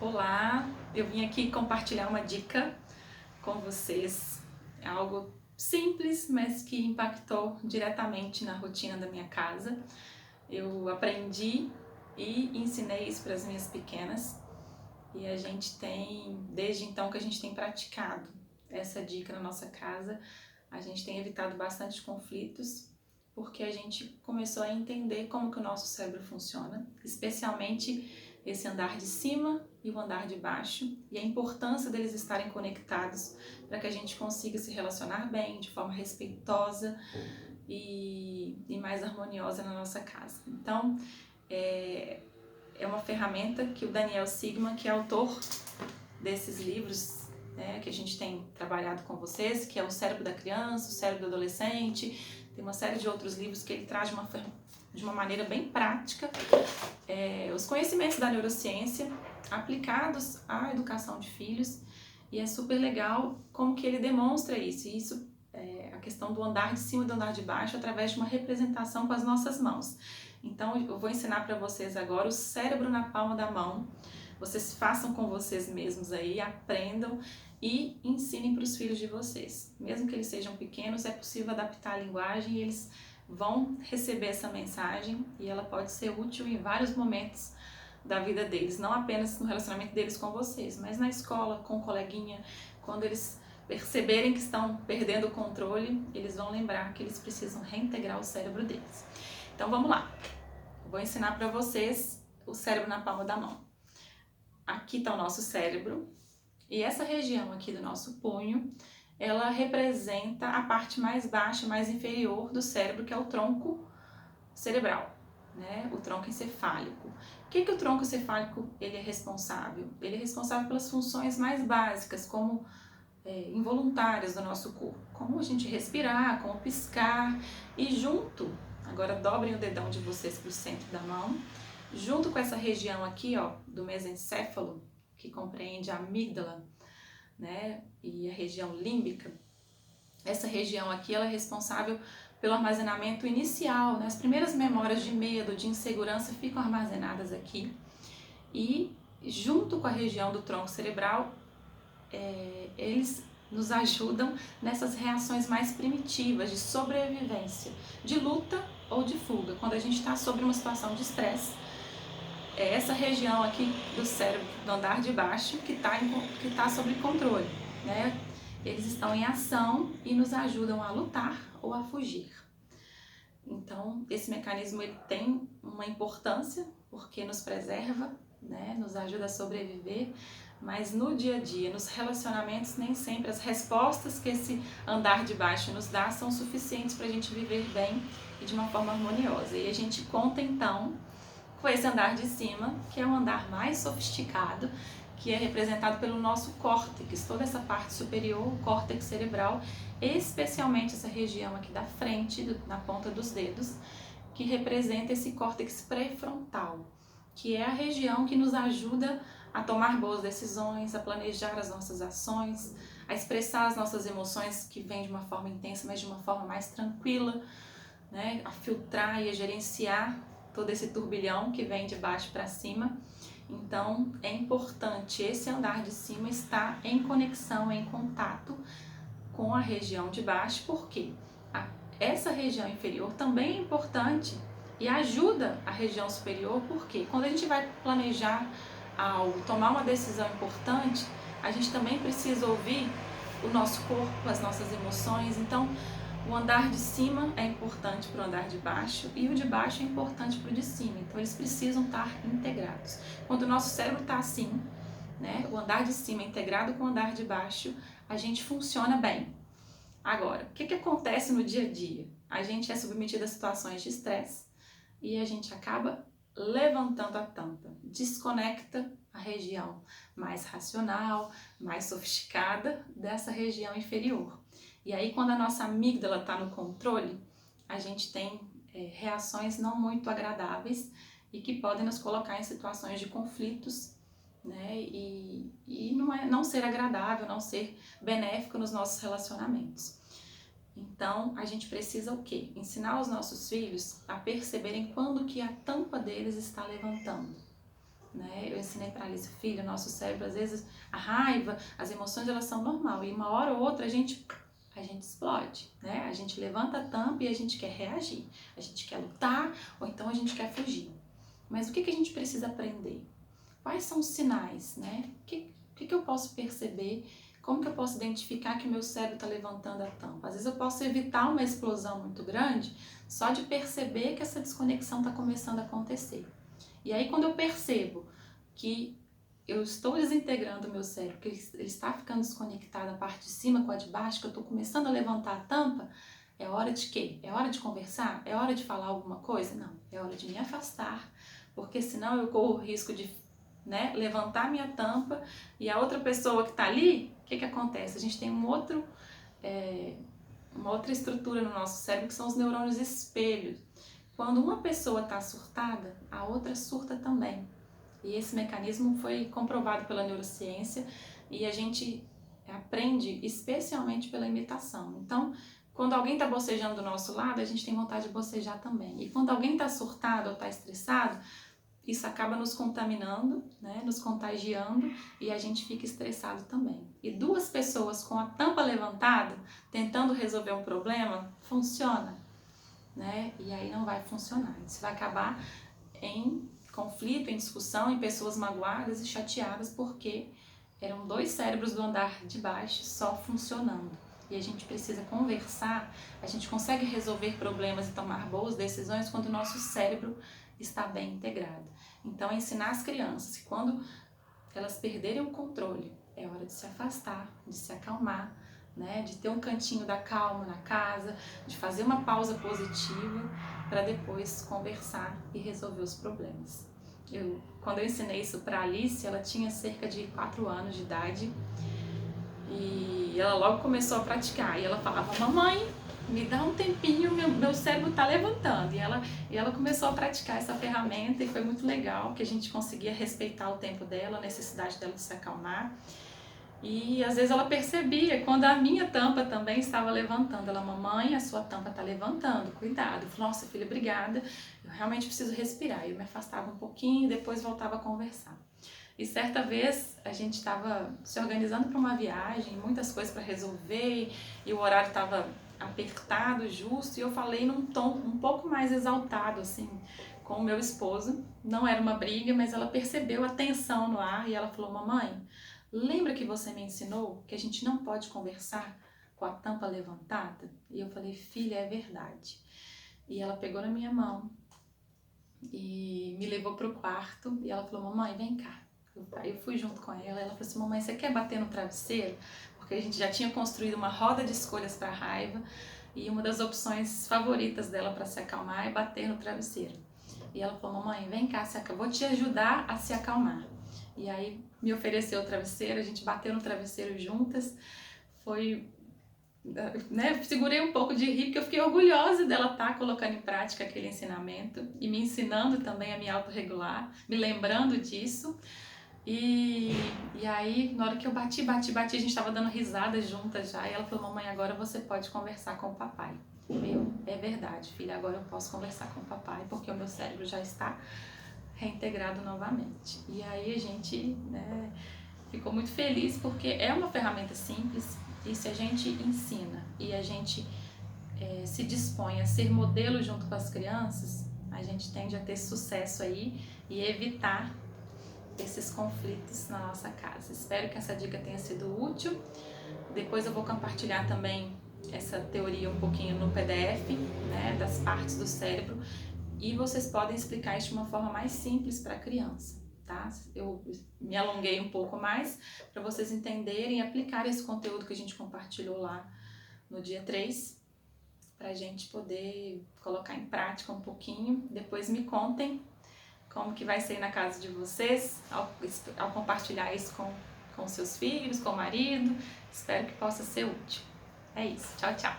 Olá, eu vim aqui compartilhar uma dica com vocês. É algo simples, mas que impactou diretamente na rotina da minha casa. Eu aprendi e ensinei isso para as minhas pequenas e a gente tem, desde então que a gente tem praticado essa dica na nossa casa, a gente tem evitado bastante conflitos porque a gente começou a entender como que o nosso cérebro funciona, especialmente esse andar de cima e o andar de baixo, e a importância deles estarem conectados para que a gente consiga se relacionar bem, de forma respeitosa e mais harmoniosa na nossa casa. Então, é uma ferramenta que o Daniel Sigman, que é autor desses livros, né, que a gente tem trabalhado com vocês, que é o Cérebro da Criança, o Cérebro do Adolescente, tem uma série de outros livros que ele traz de uma maneira bem prática os conhecimentos da neurociência aplicados à educação de filhos, e é super legal como que ele demonstra isso. E isso é a questão do andar de cima e do andar de baixo através de uma representação com as nossas mãos. Então eu vou ensinar para vocês agora o cérebro na palma da mão. Vocês façam com vocês mesmos aí, aprendam e ensinem para os filhos de vocês. Mesmo que eles sejam pequenos, é possível adaptar a linguagem e eles vão receber essa mensagem e ela pode ser útil em vários momentos da vida deles, não apenas no relacionamento deles com vocês, mas na escola, com o coleguinha, quando eles perceberem que estão perdendo o controle, eles vão lembrar que eles precisam reintegrar o cérebro deles. Então vamos lá, eu vou ensinar para vocês o cérebro na palma da mão. Aqui está o nosso cérebro e essa região aqui do nosso punho, ela representa a parte mais baixa, mais inferior do cérebro, que é o tronco cerebral, né? O tronco encefálico. O que o tronco encefálico ele é responsável? Ele é responsável pelas funções mais básicas, como involuntárias do nosso corpo, como a gente respirar, como piscar, e junto, agora dobrem o dedão de vocês para o centro da mão, junto com essa região aqui, ó, do mesencéfalo, que compreende a amígdala, né, e a região límbica. Essa região aqui ela é responsável pelo armazenamento inicial, né? As primeiras memórias de medo, de insegurança ficam armazenadas aqui, e junto com a região do tronco cerebral, eles nos ajudam nessas reações mais primitivas de sobrevivência, de luta ou de fuga. Quando a gente está sob uma situação de estresse, é essa região aqui do cérebro, do andar de baixo, que tá sob controle, né? Eles estão em ação e nos ajudam a lutar ou a fugir. Então, esse mecanismo ele tem uma importância porque nos preserva, né? Nos ajuda a sobreviver, mas no dia a dia, nos relacionamentos, nem sempre as respostas que esse andar de baixo nos dá são suficientes para a gente viver bem e de uma forma harmoniosa. E a gente conta então com esse andar de cima, que é um andar mais sofisticado, que é representado pelo nosso córtex, toda essa parte superior, o córtex cerebral, especialmente essa região aqui da frente, na ponta dos dedos, que representa esse córtex pré-frontal, que é a região que nos ajuda a tomar boas decisões, a planejar as nossas ações, a expressar as nossas emoções que vêm de uma forma intensa, mas de uma forma mais tranquila, né? A filtrar e a gerenciar todo esse turbilhão que vem de baixo para cima. Então é importante esse andar de cima estar em conexão, em contato com a região de baixo, porque essa região inferior também é importante e ajuda a região superior, porque quando a gente vai planejar algo, tomar uma decisão importante, a gente também precisa ouvir o nosso corpo, as nossas emoções. Então o andar de cima é importante para o andar de baixo e o de baixo é importante para o de cima, então eles precisam estar integrados. Quando o nosso cérebro está assim, né, o andar de cima é integrado com o andar de baixo, a gente funciona bem. Agora, o que acontece no dia a dia? A gente é submetido a situações de estresse e a gente acaba levantando a tampa, desconecta a região mais racional, mais sofisticada dessa região inferior. E aí, quando a nossa amígdala está no controle, a gente tem reações não muito agradáveis e que podem nos colocar em situações de conflitos, né? E não ser agradável, não ser benéfico nos nossos relacionamentos. Então, a gente precisa o quê? Ensinar os nossos filhos a perceberem quando que a tampa deles está levantando, né? Eu ensinei para Alice, filha, nosso cérebro, às vezes, a raiva, as emoções, elas são normal, e uma hora ou outra a gente explode, né? A gente levanta a tampa e a gente quer reagir, a gente quer lutar, ou então a gente quer fugir. Mas o que a gente precisa aprender? Quais são os sinais, né? O que eu posso perceber? Como que eu posso identificar que o meu cérebro está levantando a tampa? Às vezes eu posso evitar uma explosão muito grande só de perceber que essa desconexão está começando a acontecer. E aí quando eu percebo que eu estou desintegrando o meu cérebro, que ele está ficando desconectado a parte de cima com a de baixo, que eu estou começando a levantar a tampa, é hora de quê? É hora de conversar? É hora de falar alguma coisa? Não, é hora de me afastar, porque senão eu corro o risco de, né, levantar minha tampa e a outra pessoa que está ali, o que acontece? A gente tem uma outra estrutura no nosso cérebro que são os neurônios espelhos. Quando uma pessoa está surtada, a outra surta também. E esse mecanismo foi comprovado pela neurociência e a gente aprende especialmente pela imitação. Então, quando alguém está bocejando do nosso lado, a gente tem vontade de bocejar também. E quando alguém está surtado ou está estressado, isso acaba nos contaminando, né, nos contagiando e a gente fica estressado também. E duas pessoas com a tampa levantada, tentando resolver um problema, funciona, né? E aí não vai funcionar. Isso vai acabar em conflito, em discussão, em pessoas magoadas e chateadas porque eram dois cérebros do andar de baixo só funcionando. E a gente precisa conversar, a gente consegue resolver problemas e tomar boas decisões quando o nosso cérebro está bem integrado. Então, ensinar as crianças que quando elas perderem o controle, é hora de se afastar, de se acalmar, né? De ter um cantinho da calma na casa, de fazer uma pausa positiva para depois conversar e resolver os problemas. Quando eu ensinei isso para Alice, ela tinha cerca de 4 anos de idade e ela logo começou a praticar. E ela falava, mamãe, me dá um tempinho, meu cérebro está levantando. E ela começou a praticar essa ferramenta e foi muito legal, que a gente conseguia respeitar o tempo dela, a necessidade dela de se acalmar. E às vezes ela percebia quando a minha tampa também estava levantando. Ela, mamãe, a sua tampa está levantando, cuidado. Eu falei, nossa filha, obrigada, eu realmente preciso respirar. Eu me afastava um pouquinho e depois voltava a conversar. E certa vez a gente estava se organizando para uma viagem, muitas coisas para resolver e o horário estava apertado, justo, e eu falei num tom um pouco mais exaltado, assim, com o meu esposo. Não era uma briga, mas ela percebeu a tensão no ar e ela falou, mamãe, lembra que você me ensinou que a gente não pode conversar com a tampa levantada? E eu falei, filha, é verdade. E ela pegou na minha mão e me levou para o quarto e ela falou, mamãe, vem cá. Aí eu fui junto com ela, ela falou assim, mamãe, você quer bater no travesseiro? Porque a gente já tinha construído uma roda de escolhas para a raiva e uma das opções favoritas dela para se acalmar é bater no travesseiro. E ela falou, mamãe, vem cá, vou te ajudar a se acalmar. E aí me ofereceu o travesseiro, a gente bateu no travesseiro juntas, foi, né, segurei um pouco de rir porque eu fiquei orgulhosa dela estar colocando em prática aquele ensinamento e me ensinando também a me autorregular, me lembrando disso. E aí, na hora que eu bati, a gente estava dando risada juntas já, e ela falou, mamãe, agora você pode conversar com o papai. É verdade, filha, agora eu posso conversar com o papai, porque o meu cérebro já está reintegrado novamente. E aí a gente, né, ficou muito feliz, porque é uma ferramenta simples, e se a gente ensina e a gente se dispõe a ser modelo junto com as crianças, a gente tende a ter sucesso aí e evitar esses conflitos na nossa casa. Espero que essa dica tenha sido útil. Depois eu vou compartilhar também essa teoria um pouquinho no PDF, né, das partes do cérebro, e vocês podem explicar isso de uma forma mais simples para a criança, tá? Eu me alonguei um pouco mais para vocês entenderem e aplicarem esse conteúdo que a gente compartilhou lá no dia 3, para a gente poder colocar em prática um pouquinho. Depois me contem como que vai ser na casa de vocês, ao compartilhar isso com seus filhos, com o marido. Espero que possa ser útil. É isso. Tchau, tchau.